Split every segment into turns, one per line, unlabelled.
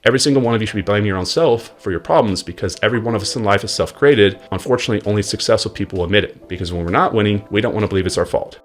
Every single one of you should be blaming your own self for your problems because every one of us in life is self-created. Unfortunately, only successful people admit it because when we're not winning, we don't want to believe it's our fault.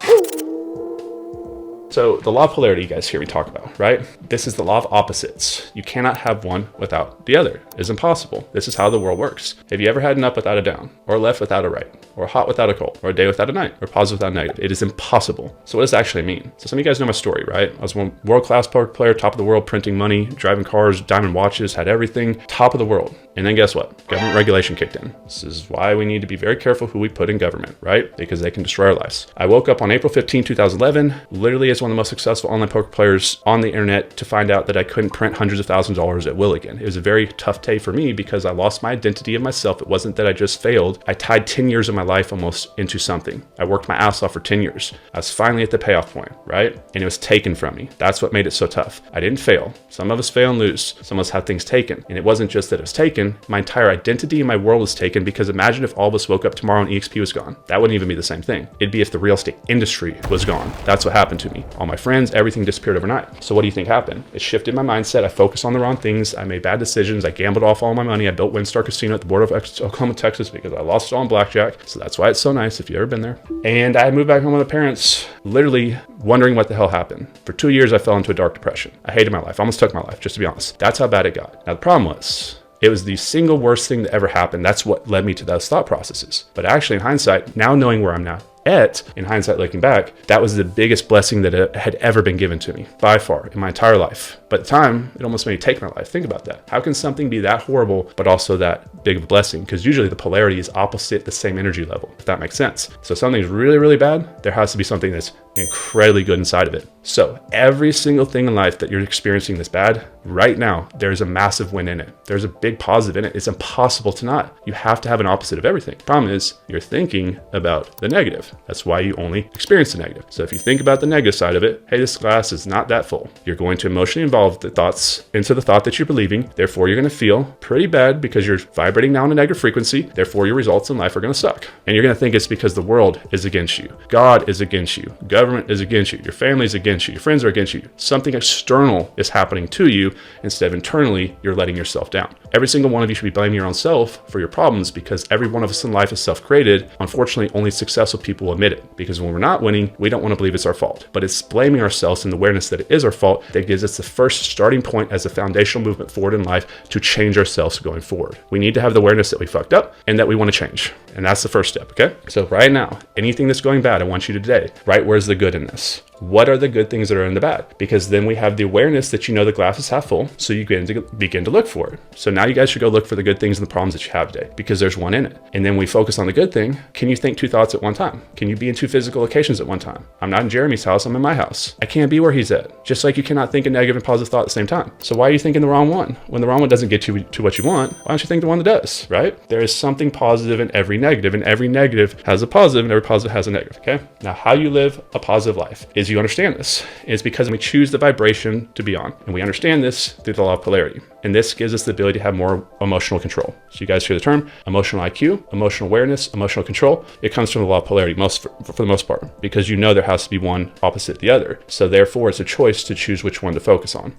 So the law of polarity you guys hear me talk about, right? This is the law of opposites. You cannot have one without the other. It is impossible. This is how the world works. Have you ever had an up without a down, or a left without a right, or a hot without a cold, or a day without a night, or positive without a negative? It is impossible. So what does it actually mean? So some of you guys know my story, right? I was one world-class poker player, top of the world, printing money, driving cars, diamond watches, had everything, top of the world. And then guess what? Government regulation kicked in. This is why we need to be very careful who we put in government, right? Because they can destroy our lives. I woke up on April 15, 2011, literally as one of the most successful online poker players on the internet to find out that I couldn't print hundreds of thousands of dollars at will again. It was a very tough day for me because I lost my identity of myself. It wasn't that I just failed. I tied 10 years of my life almost into something. I worked my ass off for 10 years. I was finally at the payoff point, right? And it was taken from me. That's what made it so tough. I didn't fail. Some of us fail and lose. Some of us have things taken. And it wasn't just that it was taken. My entire identity in my world was taken because imagine if all of us woke up tomorrow and EXP was gone. That wouldn't even be the same thing. It'd be if the real estate industry was gone. That's what happened to me. All my friends, everything disappeared overnight. So what do you think happened? It shifted my mindset. I focused on the wrong things. I made bad decisions. I gambled off all my money. I built WinStar Casino at the border of Oklahoma, Texas because I lost it all on blackjack. So that's why it's so nice if you've ever been there. And I moved back home with my parents, literally wondering what the hell happened. For 2 years, I fell into a dark depression. I hated my life. I almost took my life, just to be honest. That's how bad it got. Now, the problem was, it was the single worst thing that ever happened. That's what led me to those thought processes. But actually, in hindsight, now knowing where I'm now at, in hindsight, looking back, that was the biggest blessing that had ever been given to me by far in my entire life. But at the time, it almost made me take my life. Think about that. How can something be that horrible, but also that big of a blessing? Because usually the polarity is opposite the same energy level, if that makes sense. So something's really, really bad, there has to be something that's incredibly good inside of it. So every single thing in life that you're experiencing that's bad, right now, there's a massive win in it. There's a big positive in it. It's impossible to not. You have to have an opposite of everything. The problem is you're thinking about the negative. That's why you only experience the negative. So if you think about the negative side of it, hey, this glass is not that full. You're going to emotionally involve the thoughts into the thought that you're believing. Therefore, you're going to feel pretty bad because you're vibrating now on a negative frequency. Therefore, your results in life are going to suck. And you're going to think it's because the world is against you. God is against you. Government is against you. Your family is against you. Your friends are against you. Something external is happening to you instead of internally, you're letting yourself down. Every single one of you should be blaming your own self for your problems because every one of us in life is self-created. Unfortunately, only successful people admit it because when we're not winning, we don't want to believe it's our fault. But it's blaming ourselves and the awareness that it is our fault that gives us the first starting point as a foundational movement forward in life to change ourselves going forward. We need to have the awareness that we fucked up and that we want to change. And that's the first step, okay? So right now, anything that's going bad, I want you to today, right, where's the good in this? What are the good things that are in the bad? Because then we have the awareness that you know the glass is half full, so you begin to look for it. So now you guys should go look for the good things and the problems that you have today because there's one in it. And then we focus on the good thing. Can you think two thoughts at one time? Can you be in two physical locations at one time? I'm not in Jeremy's house, I'm in my house. I can't be where he's at. Just like you cannot think a negative and positive thought at the same time. So why are you thinking the wrong one? When the wrong one doesn't get you to what you want, why don't you think the one that does, right? There is something positive in every negative, and every negative has a positive, and every positive has a negative, okay? Now, how you live a positive life is you understand this. It's because we choose the vibration to be on, and we understand this through the law of polarity. And this gives us the ability to have more emotional control. So you guys hear the term emotional IQ, emotional awareness, emotional control. It comes from the law of polarity for the most part, because you know there has to be one opposite the other. So therefore, it's a choice to choose which one to focus on.